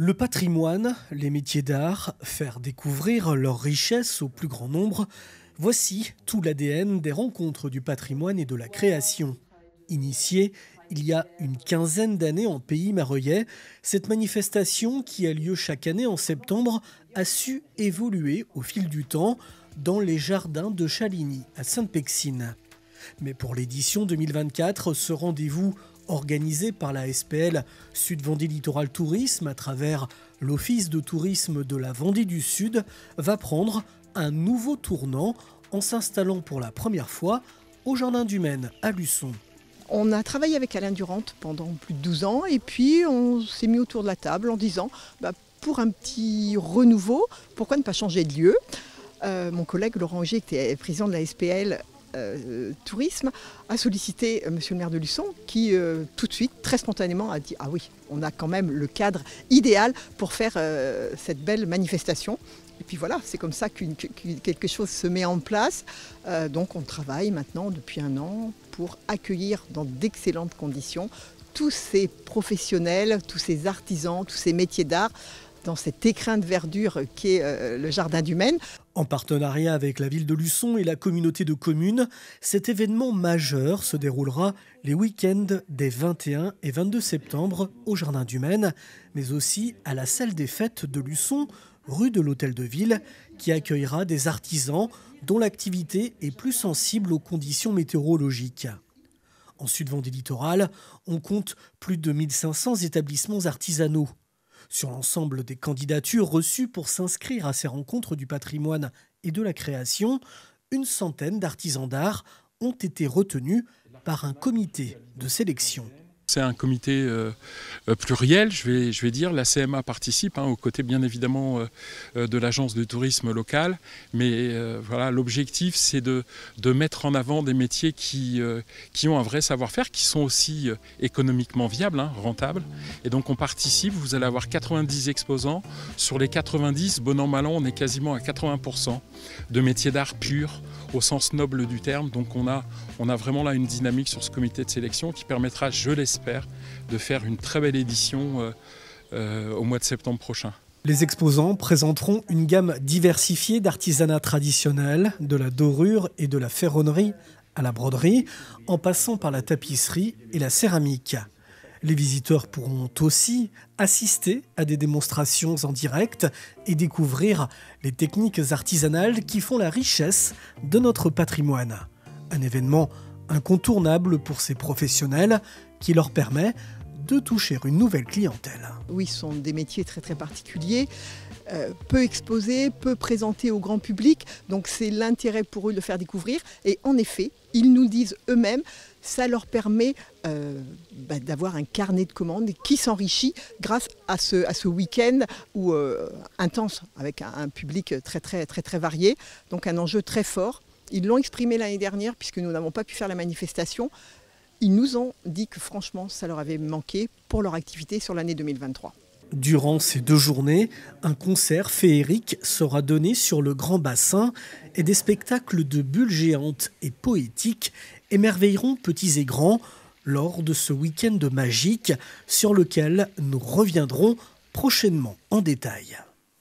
Le patrimoine, les métiers d'art, faire découvrir leurs richesses au plus grand nombre, voici tout l'ADN des rencontres du patrimoine et de la création. Initiée il y a une quinzaine d'années en pays mareuillais, cette manifestation qui a lieu chaque année en septembre a su évoluer au fil du temps dans les jardins de Chaligny à Sainte-Pexine. Mais pour l'édition 2024, ce rendez-vous organisé par la SPL Sud Vendée Littoral Tourisme à travers l'Office de tourisme de la Vendée du Sud va prendre un nouveau tournant en s'installant pour la première fois au Jardin du Maine à Luçon. On a travaillé avec Alain Durante pendant plus de 12 ans et puis on s'est mis autour de la table en disant pour un petit renouveau, pourquoi ne pas changer de lieu. Mon collègue Laurent Augier, qui était président de la SPL Tourisme, a sollicité monsieur le maire de Luçon qui tout de suite, très spontanément, a dit « Ah oui, on a quand même le cadre idéal pour faire cette belle manifestation ». Et puis voilà, c'est comme ça que quelque chose se met en place. Donc on travaille maintenant depuis un an pour accueillir dans d'excellentes conditions tous ces professionnels, tous ces artisans, tous ces métiers d'art dans cet écrin de verdure qu'est le Jardin du Maine. En partenariat avec la ville de Luçon et la communauté de communes, cet événement majeur se déroulera les week-ends des 21 et 22 septembre au Jardin du Maine, mais aussi à la salle des fêtes de Luçon, rue de l'Hôtel de Ville, qui accueillera des artisans dont l'activité est plus sensible aux conditions météorologiques. En Sud-Vendée littorale, on compte plus de 1500 établissements artisanaux. Sur l'ensemble des candidatures reçues pour s'inscrire à ces rencontres du patrimoine et de la création, une centaine d'artisans d'art ont été retenus par un comité de sélection. C'est un comité pluriel, je vais dire. La CMA participe, aux côtés bien évidemment de l'agence de tourisme locale. Mais voilà, l'objectif, c'est de mettre en avant des métiers qui ont un vrai savoir-faire, qui sont aussi économiquement viables, rentables. Et donc on participe, vous allez avoir 90 exposants. Sur les 90, bon an, mal an, on est quasiment à 80% de métiers d'art purs, au sens noble du terme. Donc on a vraiment là une dynamique sur ce comité de sélection qui permettra, je l'espère, de faire une très belle édition au mois de septembre prochain. Les exposants présenteront une gamme diversifiée d'artisanat traditionnel, de la dorure et de la ferronnerie à la broderie, en passant par la tapisserie et la céramique. Les visiteurs pourront aussi assister à des démonstrations en direct et découvrir les techniques artisanales qui font la richesse de notre patrimoine. Un événement incontournable pour ces professionnels qui leur permet de toucher une nouvelle clientèle. Oui, ce sont des métiers très très particuliers, peu exposés, peu présentés au grand public, donc c'est l'intérêt pour eux de le faire découvrir. Et en effet, ils nous disent eux-mêmes, ça leur permet d'avoir un carnet de commandes qui s'enrichit grâce à ce week-end intense avec un public très très très très varié, donc un enjeu très fort. Ils l'ont exprimé l'année dernière puisque nous n'avons pas pu faire la manifestation. Ils nous ont dit que franchement, ça leur avait manqué pour leur activité sur l'année 2023. Durant ces 2 journées, un concert féerique sera donné sur le grand bassin et des spectacles de bulles géantes et poétiques émerveilleront petits et grands lors de ce week-end magique sur lequel nous reviendrons prochainement en détail.